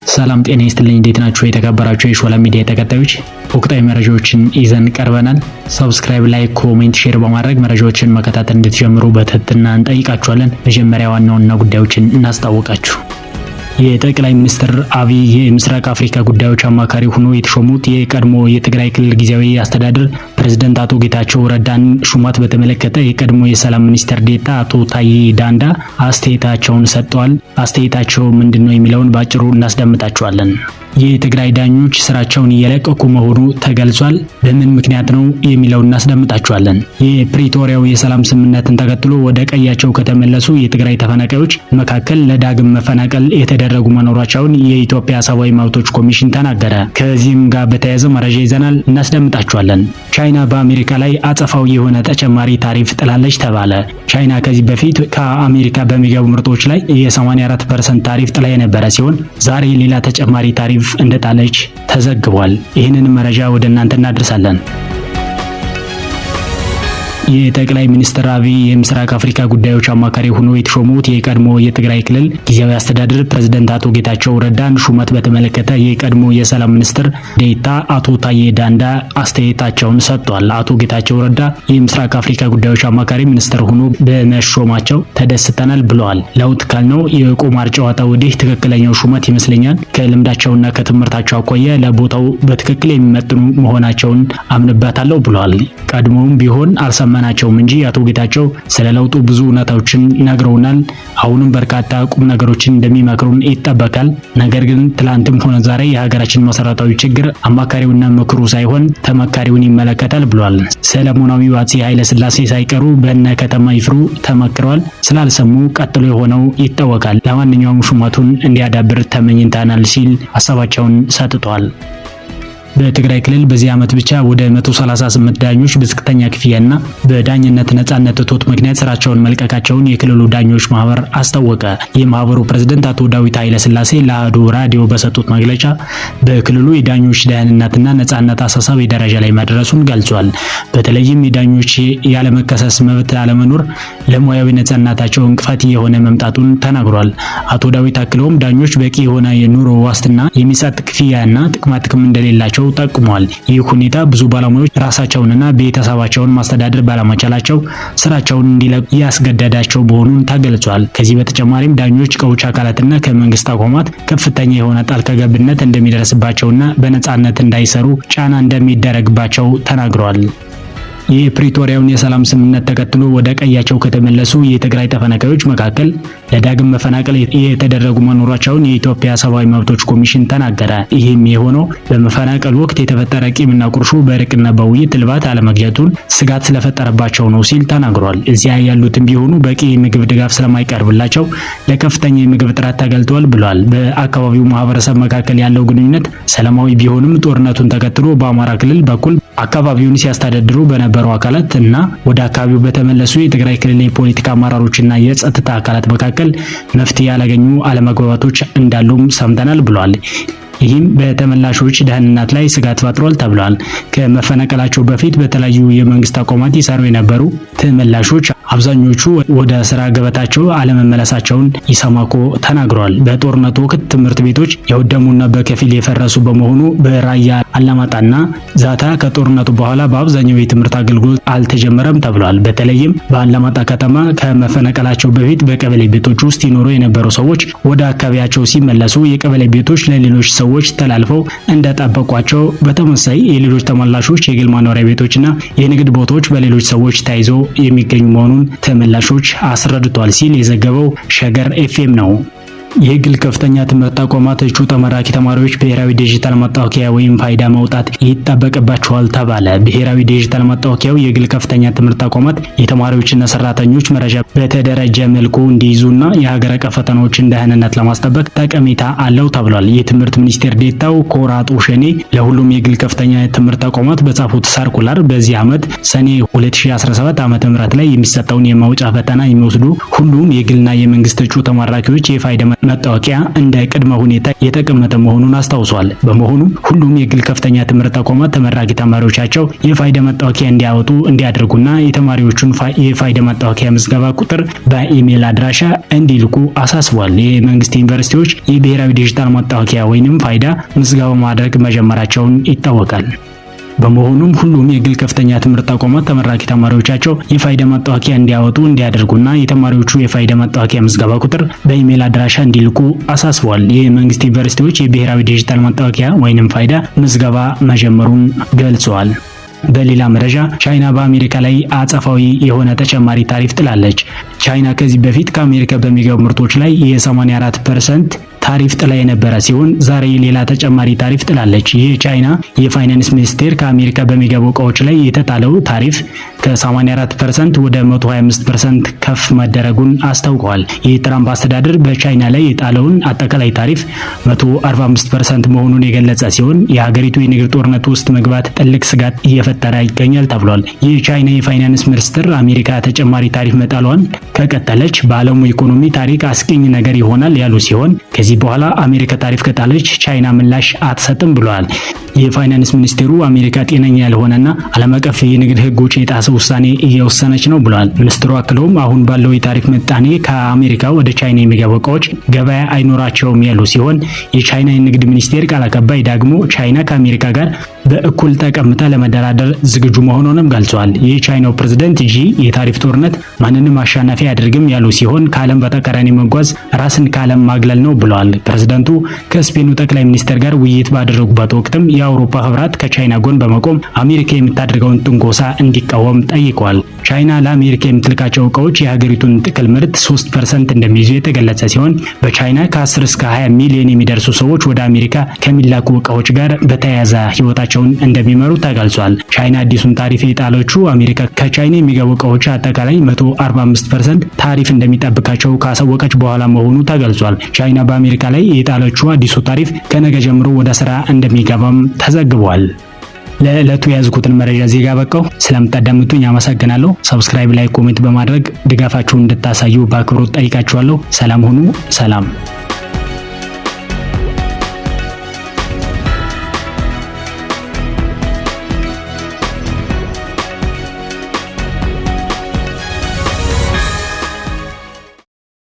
ሰላም ጤና ይስጥልኝ። እንዴት ናችሁ? የተከበራችሁ የሾላ ሚዲያ ተከታዮች ወቅታዊ መረጃዎችን ይዘን ቀርበናል። ሰብስክራይብ፣ ላይክ፣ ኮሜንት፣ ሼር በማድረግ መረጃዎችን መከታተል እንድትጀምሩ በትህትና እንጠይቃችኋለን። መጀመሪያ ዋና ዋና ጉዳዮችን እናስታውቃችሁ። የጠቅላይ ሚኒስትር አብይ የምስራቅ አፍሪካ ጉዳዮች አማካሪ ሆኖ የተሾሙት የቀድሞ የትግራይ ክልል ጊዜያዊ አስተዳደር ፕሬዝዳንት አቶ ጌታቸው ረዳን ሹመት በተመለከተ የቀድሞ የሰላም ሚኒስትር ዴኤታ አቶ ታዬ ዳንዳ አስተያየታቸውን ሰጥተዋል። አስተያየታቸው ምንድነው የሚለውን ባጭሩ እናስደምጣችኋለን። የትግራይ ዳኞች ስራቸውን እየለቀቁ መሆኑ ተገልጿል። በምን ምክንያት ነው የሚለውን እናስደምጣችኋለን። የፕሪቶሪያው የሰላም ስምምነትን ተከትሎ ወደ ቀያቸው ከተመለሱ የትግራይ ተፈናቃዮች መካከል ለዳግም መፈናቀል የተደረጉ መኖራቸውን የኢትዮጵያ ሰብአዊ መብቶች ኮሚሽን ተናገረ። ከዚህም ጋር በተያያዘ መረጃ ይዘናል፣ እናስደምጣችኋለን። ቻይና በአሜሪካ ላይ አጸፋዊ የሆነ ተጨማሪ ታሪፍ ጥላለች ተባለ። ቻይና ከዚህ በፊት ከአሜሪካ በሚገቡ ምርቶች ላይ የ84% ታሪፍ ጥላ የነበረ ሲሆን ዛሬ ሌላ ተጨማሪ ታሪፍ እንደጣለች ተዘግቧል። ይህንን መረጃ ወደ እናንተ እናደርሳለን። የጠቅላይ ሚኒስትር አብይ የምስራቅ አፍሪካ ጉዳዮች አማካሪ ሆኖ የተሾሙት የቀድሞ የትግራይ ክልል ጊዜያዊ አስተዳደር ፕሬዝዳንት አቶ ጌታቸው ረዳን ሹመት በተመለከተ የቀድሞ የሰላም ሚኒስትር ዴኤታ አቶ ታዬ ዳንዳ አስተያየታቸውን ሰጥቷል። አቶ ጌታቸው ረዳ የምስራቅ አፍሪካ ጉዳዮች አማካሪ ሚኒስትር ሆኖ በመሾማቸው ተደስተናል ብለዋል። ለውጥ ካልነው የቁማር ጨዋታ ወዲህ ትክክለኛው ሹመት ይመስለኛል። ከልምዳቸውና ከትምህርታቸው አኳያ ለቦታው በትክክል የሚመጥኑ መሆናቸውን አምንበታለሁ ብለዋል። ቀድሞውም ቢሆን ናቸውም እንጂ አቶ ጌታቸው ስለ ለውጡ ብዙ እውነታዎችን ነግረውናል። አሁንም በርካታ ቁም ነገሮችን እንደሚመክሩን ይጠበቃል። ነገር ግን ትላንትም ሆነ ዛሬ የሀገራችን መሰረታዊ ችግር አማካሪውና ምክሩ ሳይሆን ተመካሪውን ይመለከታል ብሏል። ሰለሞናዊው አፄ ኃይለ ሥላሴ ሳይቀሩ በእነ ከተማ ይፍሩ ተመክረዋል። ስላልሰሙ ቀጥሎ የሆነው ይታወቃል። ለማንኛውም ሹመቱን እንዲያዳብር ተመኝተናል ሲል ሀሳባቸውን ሰጥቷል። በትግራይ ክልል በዚህ ዓመት ብቻ ወደ 138 ዳኞች በዝቅተኛ ክፍያና በዳኝነት ነጻነት እጦት ምክንያት ስራቸውን መልቀቃቸውን የክልሉ ዳኞች ማህበር አስታወቀ። የማህበሩ ፕሬዝዳንት አቶ ዳዊት ኃይለሥላሴ ለአሐዱ ራዲዮ በሰጡት መግለጫ በክልሉ የዳኞች ደህንነትና ነጻነት አሳሳቢ ደረጃ ላይ መድረሱን ገልጿል። በተለይም የዳኞች ያለመከሰስ መብት አለመኖር ለሙያዊ ነጻነታቸው እንቅፋት የሆነ መምጣቱን ተናግሯል። አቶ ዳዊት አክለውም ዳኞች በቂ የሆነ የኑሮ ዋስትና የሚሰጥ ክፍያና ጥቅማጥቅም እንደሌላቸው ጠቁሟል። ይህ ሁኔታ ብዙ ባለሙያዎች ራሳቸውንና ቤተሰባቸውን ማስተዳደር ባለመቻላቸው ስራቸውን እንዲለቁ ያስገደዳቸው መሆኑን ተገልጿል። ከዚህ በተጨማሪም ዳኞች ከውጭ አካላትና ከመንግስት ተቋማት ከፍተኛ የሆነ ጣልቃ ገብነት እንደሚደርስባቸውና በነጻነት እንዳይሰሩ ጫና እንደሚደረግባቸው ተናግረዋል። የፕሪቶሪያውን የሰላም ስምምነት ተከትሎ ወደ ቀያቸው ከተመለሱ የትግራይ ተፈናቃዮች መካከል ለዳግም መፈናቀል የተደረጉ መኖራቸውን የኢትዮጵያ ሰብአዊ መብቶች ኮሚሽን ተናገረ። ይህም የሆነው በመፈናቀል ወቅት የተፈጠረ ቂምና ቁርሾ በእርቅና በውይይት እልባት አለማግኘቱን ስጋት ስለፈጠረባቸው ነው ሲል ተናግሯል። እዚያ ያሉትም ቢሆኑ በቂ የምግብ ድጋፍ ስለማይቀርብላቸው ለከፍተኛ የምግብ እጥረት ተጋልጠዋል ብሏል። በአካባቢው ማህበረሰብ መካከል ያለው ግንኙነት ሰላማዊ ቢሆንም ጦርነቱን ተከትሎ በአማራ ክልል በኩል አካባቢውን ሲያስተዳድሩ በነበሩ አካላት እና ወደ አካባቢው በተመለሱ የትግራይ ክልል የፖለቲካ አመራሮችና የጸጥታ አካላት መካከል መፍትሄ ያላገኙ አለመግባባቶች እንዳሉም ሰምተናል ብሏል። ይህም በተመላሾች ደህንነት ላይ ስጋት ፈጥሯል ተብሏል። ከመፈናቀላቸው በፊት በተለያዩ የመንግስት ተቋማት ይሰሩ የነበሩ ተመላሾች አብዛኞቹ ወደ ስራ ገበታቸው አለመመለሳቸውን ኢሰማኮ ተናግሯል። በጦርነቱ ወቅት ትምህርት ቤቶች የወደሙና በከፊል የፈረሱ በመሆኑ በራያ አላማጣና ዛታ ከጦርነቱ በኋላ በአብዛኛው የትምህርት አገልግሎት አልተጀመረም ተብሏል። በተለይም በአላማጣ ከተማ ከመፈናቀላቸው በፊት በቀበሌ ቤቶች ውስጥ ይኖሩ የነበሩ ሰዎች ወደ አካባቢያቸው ሲመለሱ የቀበሌ ቤቶች ለሌሎች ሰዎች ተላልፈው እንደጠበቋቸው፣ በተመሳሳይ የሌሎች ተመላሾች የግል መኖሪያ ቤቶችና የንግድ ቦታዎች በሌሎች ሰዎች ተይዘው የሚገኙ መሆኑን ተመላሾች አስረድቷል ሲል የዘገበው ሸገር ኤፍኤም ነው። የግል ከፍተኛ ትምህርት ተቋማት እጩ ተመራቂ ተማሪዎች ብሔራዊ ዲጂታል መታወቂያ ወይም ፋይዳ ማውጣት ይጠበቅባቸዋል ተባለ። ብሔራዊ ዲጂታል መታወቂያው የግል ከፍተኛ ትምህርት ተቋማት የተማሪዎችና ሰራተኞች መረጃ በተደራጀ መልኩ እንዲይዙና የሀገር አቀፍ ፈተናዎችን ደህንነት ለማስጠበቅ ጠቀሜታ አለው ተብሏል። የትምህርት ሚኒስቴር ዴኤታው ኮራጡ ሸኔ ለሁሉም የግል ከፍተኛ ትምህርት ተቋማት በጻፉት ሰርኩላር በዚህ ዓመት ሰኔ 2017 ዓ.ም ላይ የሚሰጠውን የማውጫ ፈተና የሚወስዱ ሁሉም የግልና የመንግስት እጩ ተመራቂዎች የፋይዳ መታወቂያ እንደ ቅድመ ሁኔታ የተቀመጠ መሆኑን አስታውሷል። በመሆኑም ሁሉም የግል ከፍተኛ ትምህርት ተቋማት ተመራቂ ተማሪዎቻቸው የፋይዳ መታወቂያ እንዲያወጡ እንዲያደርጉና የተማሪዎቹን የፋይዳ መታወቂያ ምዝገባ ቁጥር በኢሜል አድራሻ እንዲልኩ አሳስቧል። የመንግስት ዩኒቨርሲቲዎች የብሔራዊ ዲጂታል መታወቂያ ወይንም ፋይዳ ምዝገባ ማድረግ መጀመራቸውን ይታወቃል። በመሆኑም ሁሉም የግል ከፍተኛ ትምህርት ተቋማት ተመራቂ ተማሪዎቻቸው የፋይዳ መታወቂያ እንዲያወጡ እንዲያደርጉና የተማሪዎቹ የፋይዳ መታወቂያ ምዝገባ ቁጥር በኢሜል አድራሻ እንዲልኩ አሳስቧል። የመንግስት ዩኒቨርሲቲዎች የብሔራዊ ዲጂታል መታወቂያ ወይንም ፋይዳ ምዝገባ መጀመሩን ገልጸዋል። በሌላ መረጃ ቻይና በአሜሪካ ላይ አጸፋዊ የሆነ ተጨማሪ ታሪፍ ጥላለች። ቻይና ከዚህ በፊት ከአሜሪካ በሚገቡ ምርቶች ላይ የ84% ታሪፍ ጥላ የነበረ ሲሆን ዛሬ ሌላ ተጨማሪ ታሪፍ ጥላለች። ይህ ቻይና የፋይናንስ ሚኒስቴር ከአሜሪካ በሚገቡ እቃዎች ላይ የተጣለው ታሪፍ ከ84% ወደ 125% ከፍ መደረጉን አስታውቀዋል። የትራምፕ አስተዳደር በቻይና ላይ የጣለውን አጠቃላይ ታሪፍ 145% መሆኑን የገለጸ ሲሆን የሀገሪቱ የንግድ ጦርነት ውስጥ መግባት ትልቅ ስጋት እየፈጠረ ይገኛል ተብሏል። የቻይና የፋይናንስ ሚኒስትር አሜሪካ ተጨማሪ ታሪፍ መጣሏን ከቀጠለች በዓለሙ ኢኮኖሚ ታሪክ አስቂኝ ነገር ይሆናል ያሉ ሲሆን ከዚህ በኋላ አሜሪካ ታሪፍ ከጣለች ቻይና ምላሽ አትሰጥም ብለዋል። የፋይናንስ ሚኒስቴሩ አሜሪካ ጤነኛ ያልሆነና ዓለም አቀፍ የንግድ ሕጎች የጣሰ ውሳኔ እየወሰነች ነው ብለዋል። ሚኒስትሩ አክለውም አሁን ባለው የታሪፍ ምጣኔ ከአሜሪካ ወደ ቻይና የሚገቡ እቃዎች ገበያ አይኖራቸውም ያሉ ሲሆን የቻይና የንግድ ሚኒስቴር ቃል አቀባይ ደግሞ ቻይና ከአሜሪካ ጋር በእኩል ተቀምጣ ለመደራደር ዝግጁ መሆኑንም ገልጸዋል። የቻይናው ፕሬዝዳንት ጂ የታሪፍ ጦርነት ማንንም አሸናፊ አያደርግም ያሉ ሲሆን ከዓለም በተቃራኒ መጓዝ ራስን ከዓለም ማግለል ነው ብለዋል። ፕሬዝዳንቱ ከስፔኑ ጠቅላይ ሚኒስትር ጋር ውይይት ባደረጉበት ወቅትም የአውሮፓ ህብረት ከቻይና ጎን በመቆም አሜሪካ የምታደርገውን ትንኮሳ እንዲቃወም ጠይቀዋል። ቻይና ለአሜሪካ የምትልካቸው እቃዎች የሀገሪቱን ጥቅል ምርት 3% እንደሚይዙ የተገለጸ ሲሆን በቻይና ከ10 እስከ 20 ሚሊዮን የሚደርሱ ሰዎች ወደ አሜሪካ ከሚላኩ እቃዎች ጋር በተያያዘ ህይወታቸውን እንደሚመሩ ተገልጿል። ቻይና አዲሱን ታሪፍ የጣለችው አሜሪካ ከቻይና የሚገቡ እቃዎች አጠቃላይ 145% ታሪፍ እንደሚጠብቃቸው ካሳወቀች በኋላ መሆኑ ተገልጿል። ቻይና በአሜሪካ ላይ የጣለችው አዲሱ ታሪፍ ከነገ ጀምሮ ወደ ስራ እንደሚገባም ተዘግቧል። ለዕለቱ የያዝኩትን መረጃ ዜጋ በቃው። ስለምታዳምጡኝ አመሰግናለሁ። ሰብስክራይብ፣ ላይ ኮሜንት በማድረግ ድጋፋችሁን እንድታሳዩ በአክብሮት ጠይቃችኋለሁ። ሰላም ሁኑ። ሰላም